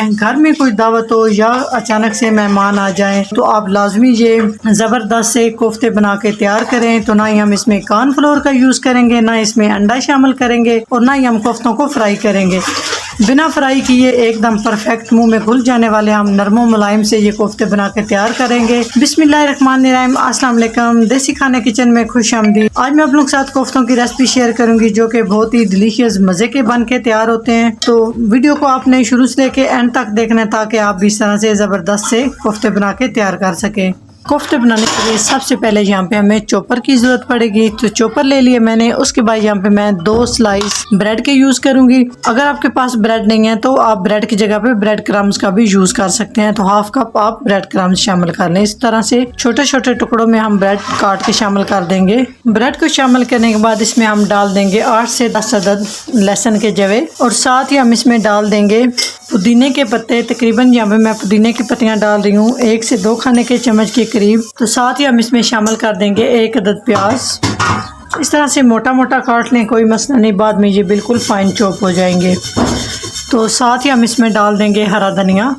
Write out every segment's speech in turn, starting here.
घर में कोई दावत हो या अचानक से मेहमान आ जाएं तो आप लाजमी ये ज़बरदस्त से कोफ्ते बना के तैयार करें। तो ना ही हम इसमें कॉर्नफ्लोर का यूज़ करेंगे, ना इसमें अंडा शामिल करेंगे और ना ही हम कोफ्तों को फ्राई करेंगे। बिना फ्राई किए एकदम परफेक्ट मुंह में घुल जाने वाले हम नरमो मुलायम से ये कोफ्ते बना के तैयार करेंगे। बिस्मिल्लाहिर्रहमानिर्रहीम, अस्सलाम वालेकुम। देसी खाने किचन में खुशामदीद। आज मैं आप लोगों के साथ कोफ्तों की रेसिपी शेयर करूंगी जो कि बहुत ही डिलीशियस मज़े के बन के तैयार होते हैं। तो वीडियो को आपने शुरू से लेके एंड तक देखना है ताकि आप भी इस तरह से ज़बरदस्त से कोफ्ते बना के तैयार कर सकें। कोफ्ते बनाने के लिए सबसे पहले यहाँ पे हमें चॉपर की ज़रूरत पड़ेगी। तो चॉपर ले लिए मैंने। उसके बाद यहाँ पे मैं 2 स्लाइस ब्रेड के यूज़ करूँगी। अगर आपके पास ब्रेड नहीं है तो आप ब्रेड की जगह पे ब्रेड क्रम्स का भी यूज़ कर सकते हैं। तो हाफ कप आप ब्रेड क्रम्स शामिल कर लें। इस तरह से छोटे छोटे टुकड़ों में हम ब्रेड काट के शामिल कर देंगे। ब्रेड को शामिल करने के बाद इसमें हम डाल देंगे 8 से 10 अदद लहसुन के जवे और साथ ही हम इसमें डाल देंगे पुदीने के पत्ते। तकरीबन यहाँ पे मैं पुदीने की पत्तियाँ डाल रही हूँ 1 से 2 खाने के चम्मच के करीब। तो साथ ही हम इसमें शामिल कर देंगे 1 अदद प्याज। इस तरह से मोटा मोटा काट लें, कोई मसला नहीं, बाद में ये बिल्कुल फाइन चॉप हो जाएंगे। तो साथ ही हम इसमें डाल देंगे हरा धनिया।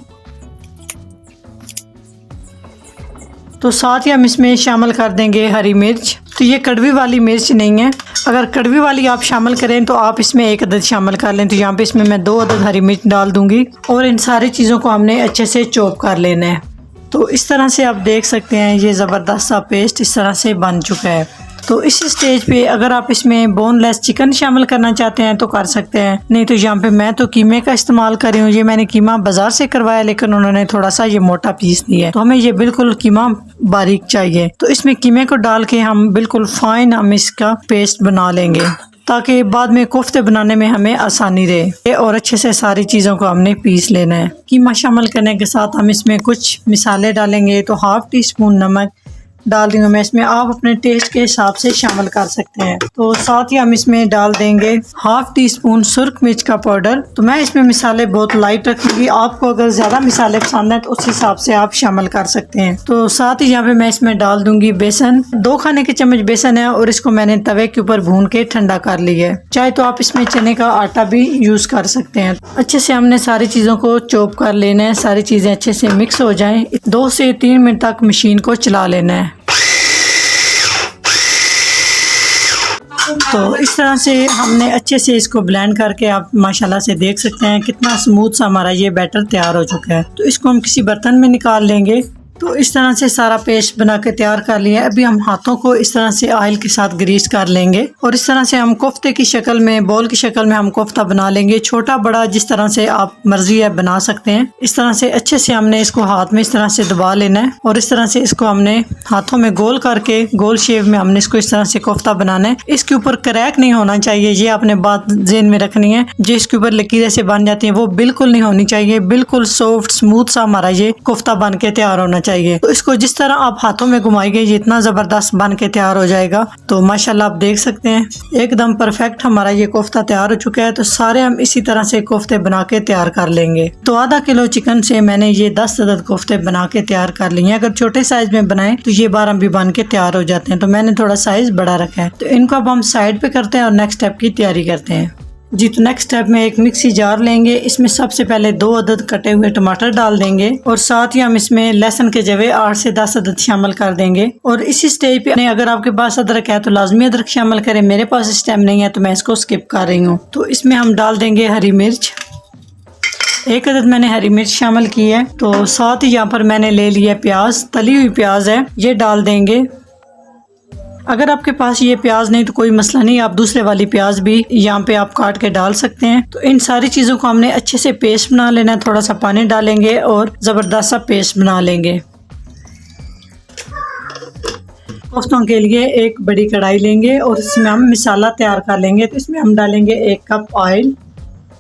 तो साथ ही हम इसमें शामिल कर देंगे हरी मिर्च। तो ये कड़वी वाली मिर्च नहीं है, अगर कड़वी वाली आप शामिल करें तो आप इसमें 1 अदद शामिल कर लें। तो यहाँ पे इसमें मैं 2 अदद हरी मिर्च डाल दूंगी और इन सारी चीज़ों को हमने अच्छे से चॉप कर लेना है। तो इस तरह से आप देख सकते हैं ये ज़बरदस्त सा पेस्ट इस तरह से बन चुका है। तो इस स्टेज पे अगर आप इसमें बोनलेस चिकन शामिल करना चाहते हैं तो कर सकते हैं, नहीं तो यहाँ पे मैं तो कीमे का इस्तेमाल कर रही हूँ। ये मैंने कीमा बाजार से करवाया लेकिन उन्होंने थोड़ा सा ये मोटा पीस दिया है, तो हमें ये बिल्कुल कीमा बारीक चाहिए। तो इसमें कीमे को डाल के हम बिल्कुल फाइन हम इसका पेस्ट बना लेंगे ताकि बाद में कोफ्ते बनाने में हमें आसानी रहे। और अच्छे से सारी चीज़ों को हमने पीस लेना है। कीमा शामिल करने के साथ हम इसमें कुछ मिसाले डालेंगे। तो हाफ टी स्पून नमक डाल दूंगा मैं इसमें, आप अपने टेस्ट के हिसाब से शामिल कर सकते हैं। तो साथ ही हम इसमें डाल देंगे हाफ टी स्पून सुर्ख मिर्च का पाउडर। तो मैं इसमें मिसाले बहुत लाइट रखूंगी, आपको अगर ज़्यादा मिसाले पसंद है तो उस हिसाब से आप शामिल कर सकते हैं। तो साथ ही यहाँ पे मैं इसमें डाल दूंगी बेसन। 2 खाने के चम्मच बेसन है और इसको मैंने तवे के ऊपर भून के ठंडा कर लिया है। चाहे तो आप इसमें चने का आटा भी यूज़ कर सकते हैं। अच्छे से हमने सारी चीज़ों को चॉप कर लेना है, सारी चीज़ें अच्छे से मिक्स हो जाएं। 2 से 3 मिनट तक मशीन को चला लेना है। तो इस तरह से हमने अच्छे से इसको ब्लेंड करके आप माशाल्लाह से देख सकते हैं कितना स्मूथ सा हमारा ये बैटर तैयार हो चुका है। तो इसको हम किसी बर्तन में निकाल लेंगे। तो इस तरह से सारा पेस्ट बना के तैयार कर लिया है। अभी हम हाथों को इस तरह से ऑयल के साथ ग्रीस कर लेंगे और इस तरह से हम कोफ्ते की शक्ल में, बॉल की शक्ल में हम कोफ्ता बना लेंगे। छोटा बड़ा जिस तरह से आप मर्जी है बना सकते हैं। इस तरह से अच्छे से हमने इसको हाथ में इस तरह से दबा लेना है और इस तरह से इसको हमने हाथों में गोल करके गोल शेप में हमने इसको इस तरह से कोफ्ता बनाना है। इसके ऊपर क्रैक नहीं होना चाहिए, ये आपने बात ज़हन में रखनी है। जो इसके ऊपर लकीरें से बन जाती हैं वो बिल्कुल नहीं होनी चाहिए। बिल्कुल सॉफ्ट स्मूथ सा हमारा ये कोफ्ता बन के तैयार होना चाहिए। तो इसको जिस तरह आप हाथों में घुमाएंगे ये इतना ज़बरदस्त बन के तैयार हो जाएगा। तो माशाल्लाह आप देख सकते हैं एकदम परफेक्ट हमारा ये कोफ्ता तैयार हो चुका है। तो सारे हम इसी तरह से कोफ्ते बना के तैयार कर लेंगे। तो आधा किलो चिकन से मैंने ये 10 अदद कोफ्ते बना के तैयार कर लिए हैं। अगर छोटे साइज में बनाएं तो ये 12 भी बन के तैयार हो जाते हैं। तो मैंने थोड़ा साइज बड़ा रखा है। तो इनको अब हम साइड पे करते हैं और नेक्स्ट स्टेप की तैयारी करते हैं जी। तो नेक्स्ट स्टेप में एक मिक्सी जार लेंगे। इसमें सबसे पहले 2 अदद कटे हुए टमाटर डाल देंगे और साथ ही हम इसमें लहसुन के जवे 8 से 10 अदद शामिल कर देंगे। और इसी स्टेज पे अगर आपके पास अदरक है तो लाजमी अदरक शामिल करें। मेरे पास इस टाइम नहीं है तो मैं इसको स्किप कर रही हूँ। तो इसमें हम डाल देंगे हरी मिर्च। 1 अदद मैंने हरी मिर्च शामिल की है। तो साथ ही यहाँ पर मैंने ले लिया प्याज, तली हुई प्याज है, ये डाल देंगे। अगर आपके पास ये प्याज नहीं तो कोई मसला नहीं, आप दूसरे वाली प्याज भी यहाँ पे आप काट के डाल सकते हैं। तो इन सारी चीज़ों को हमने अच्छे से पेस्ट बना लेना है। थोड़ा सा पानी डालेंगे और ज़बरदस्त सा पेस्ट बना लेंगे। कोफ्तों के लिए एक बड़ी कढ़ाई लेंगे और इसमें हम मसाला तैयार कर लेंगे। तो इसमें हम डालेंगे 1 कप ऑयल।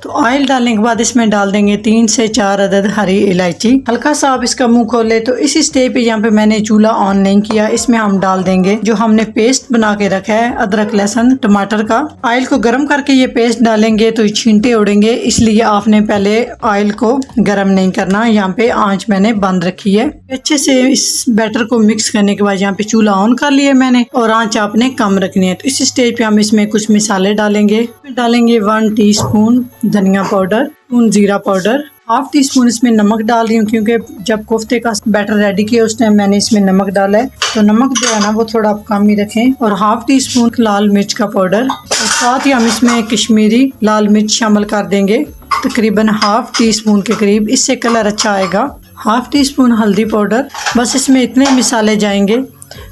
तो ऑयल डालने के बाद इसमें डाल देंगे 3 से 4 अदद हरी इलायची। हल्का सा आप इसका मुंह खोले। तो इस स्टेज पे यहाँ पे मैंने चूल्हा ऑन नहीं किया। इसमें हम डाल देंगे जो हमने पेस्ट बना के रखा है अदरक लहसुन टमाटर का। ऑयल को गर्म करके ये पेस्ट डालेंगे तो छींटे उड़ेंगे, इसलिए आपने पहले ऑयल को गर्म नहीं करना। यहाँ पे आंच मैंने बंद रखी है। अच्छे से इस बैटर को मिक्स करने के बाद यहाँ पे चूल्हा ऑन कर लिया मैंने और आंच आपने कम रखनी है। तो इस स्टेज पे हम इसमें कुछ मिसाले डालेंगे। 1 टीस्पून धनिया पाउडर, जीरा पाउडर, हाफ टी स्पून इसमें नमक डाल रही हूँ, क्योंकि जब कोफ्ते का बैटर रेडी किया उस टाइम मैंने इसमें नमक डाला है, तो नमक जो है ना वो थोड़ा आप कम ही रखें। और हाफ टी स्पून लाल मिर्च का पाउडर, और साथ ही हम इसमें कश्मीरी लाल मिर्च शामिल कर देंगे, तकरीबन हाफ टी स्पून के करीब, इससे कलर अच्छा आएगा। हाफ टी स्पून हल्दी पाउडर, बस इसमें इतने मिसाले जाएंगे,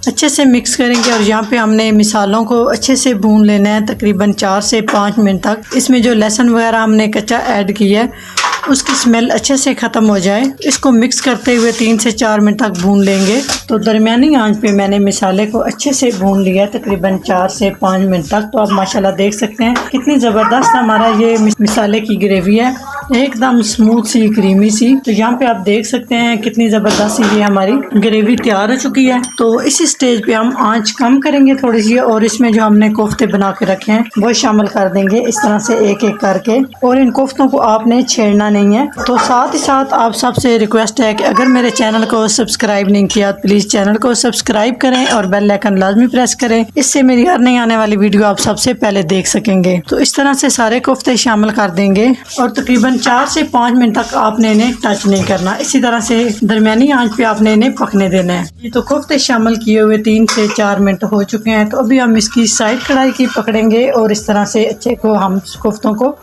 अच्छे से मिक्स करेंगे। और यहाँ पे हमने मिसालों को अच्छे से भून लेना है तकरीबन 4 से 5 मिनट तक। इसमें जो लहसुन वगैरह हमने कच्चा ऐड किया है उसकी स्मेल अच्छे से ख़त्म हो जाए। इसको मिक्स करते हुए 3 से 4 मिनट तक भून लेंगे। तो दरमियानी आंच पे मैंने मिसाले को अच्छे से भून लिया है तकरीबन 4 से 5 मिनट तक। तो आप माशाल्लाह देख सकते हैं कितनी ज़बरदस्त हमारा ये मिसाले की ग्रेवी है, एकदम स्मूथ सी क्रीमी सी। तो यहाँ पे आप देख सकते हैं कितनी ज़बरदस्त सी ये हमारी ग्रेवी तैयार हो चुकी है। तो इस स्टेज पे हम आंच कम करेंगे थोड़ी सी, और इसमें जो हमने कोफ्ते बना के रखे हैं वो शामिल कर देंगे इस तरह से एक एक करके। और इन कोफ्तों को आपने छेड़ना नहीं है। तो साथ ही साथ आप सबसे रिक्वेस्ट है कि अगर मेरे चैनल को सब्सक्राइब नहीं किया तो प्लीज़ चैनल को सब्सक्राइब करें और बेल आइकन लाजमी प्रेस करें, इससे मेरी हर नई आने वाली वीडियो आप सबसे पहले देख सकेंगे। तो इस तरह से सारे कोफ्ते शामिल कर देंगे और तकरीबन 4 से 5 मिनट तक आपने इन्हें टच नहीं करना। इसी तरह से दरमियानी आंच पे आपने इन्हें पकने देना है। ये तो कोफ्ते शामिल किए हुए 3 से 4 मिनट हो चुके हैं। तो अभी हम इसकी साइड कढ़ाई की पकड़ेंगे और इस तरह से अच्छे को हम कोफ्तों को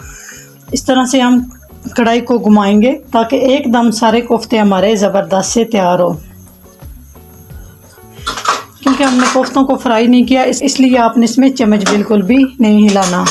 इस तरह से हम कढ़ाई को घुमाएंगे ताकि एकदम सारे कोफ्ते हमारे ज़बरदस्त से तैयार हो। क्योंकि हमने कोफ्तों को फ्राई नहीं किया इसलिए आपने इसमें चम्मच बिल्कुल भी नहीं हिलाना।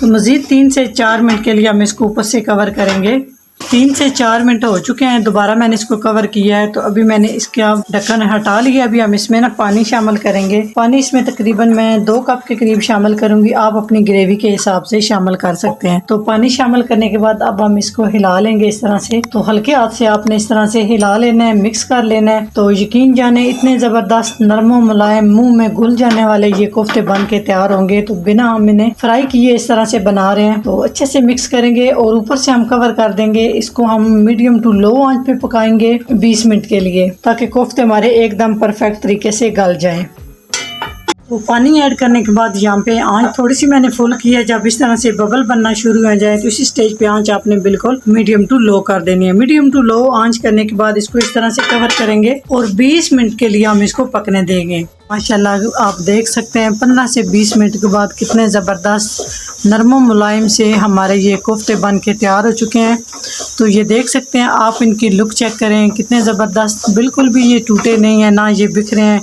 तो मज़ीद 3 से 4 मिनट के लिए हम इसको ऊपर से कवर करेंगे। 3 से 4 मिनट हो चुके हैं, दोबारा मैंने इसको कवर किया है। तो अभी मैंने इसका ढक्कन हटा लिया। अभी हम इसमें ना पानी शामिल करेंगे। पानी इसमें तकरीबन मैं 2 कप के करीब शामिल करूंगी, आप अपनी ग्रेवी के हिसाब से शामिल कर सकते हैं। तो पानी शामिल करने के बाद अब हम इसको हिला लेंगे इस तरह से। तो हल्के हाथ से आपने इस तरह से हिला लेना है, मिक्स कर लेना है। तो यकीन जाने इतने ज़बरदस्त नरम मुलायम मुँह में घुल जाने वाले ये कोफ्ते बन के तैयार होंगे। तो बिना हम इन्हें फ्राई किए इस तरह से बना रहे हैं। तो अच्छे से मिक्स करेंगे और ऊपर से हम कवर कर देंगे। इसको हम मीडियम टू लो आंच पे पकाएंगे 20 मिनट के लिए, ताकि कोफ्ते हमारे एकदम परफेक्ट तरीके से गल जाएं। तो पानी ऐड करने के बाद यहाँ पे आंच थोड़ी सी मैंने फुल की है। जब इस तरह से बबल बनना शुरू हो जाए तो इसी स्टेज पे आंच आपने बिल्कुल मीडियम टू लो कर देनी है। मीडियम टू लो आंच करने के बाद इसको इस तरह से कवर करेंगे और 20 मिनट के लिए हम इसको पकने देंगे। माशाल्लाह आप देख सकते हैं 15 से 20 मिनट के बाद कितने ज़बरदस्त नरम मुलायम से हमारे ये कोफ्ते बन के तैयार हो चुके हैं। तो ये देख सकते हैं आप, इनकी लुक चेक करें कितने ज़बरदस्त, बिल्कुल भी ये टूटे नहीं हैं ना ये बिखरे हैं।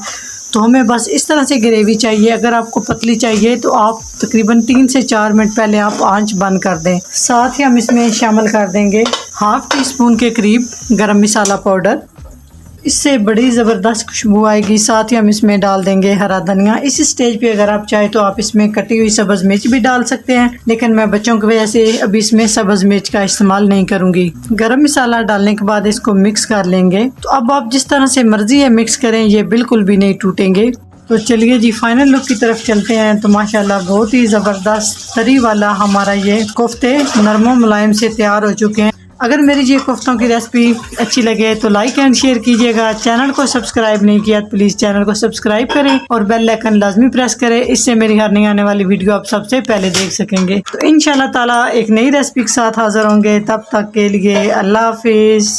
तो हमें बस इस तरह से ग्रेवी चाहिए। अगर आपको पतली चाहिए तो आप तकरीबन 3 से 4 मिनट पहले आप आंच बंद कर दें। साथ ही हम इसमें शामिल कर देंगे हाफ टी स्पून के करीब गरम मसाला पाउडर, इससे बड़ी ज़बरदस्त खुशबू आएगी। साथ ही हम इसमें डाल देंगे हरा धनिया। इस स्टेज पे अगर आप चाहे तो आप इसमें कटी हुई सब्ज़ मिर्च भी डाल सकते हैं, लेकिन मैं बच्चों की वजह से अभी इसमें सब्ज़ मिर्च का इस्तेमाल नहीं करूँगी। गरम मसाला डालने के बाद इसको मिक्स कर लेंगे। तो अब आप जिस तरह से मर्ज़ी है मिक्स करें, ये बिल्कुल भी नहीं टूटेंगे। तो चलिए जी फाइनल लुक की तरफ चलते हैं। तो माशाल्लाह बहुत ही ज़बरदस्त तरी वाला हमारा ये कोफ्ते नरम मुलायम से तैयार हो चुके हैं। अगर मेरी ये कोफ्तों की रेसिपी अच्छी लगे तो लाइक एंड शेयर कीजिएगा। चैनल को सब्सक्राइब नहीं किया तो प्लीज़ चैनल को सब्सक्राइब करें और बेल आइकन लाजमी प्रेस करें, इससे मेरी हर नई आने वाली वीडियो आप सबसे पहले देख सकेंगे। तो इंशाल्लाह ताला एक नई रेसिपी के साथ हाज़िर होंगे। तब तक के लिए अल्लाह हाफिज़।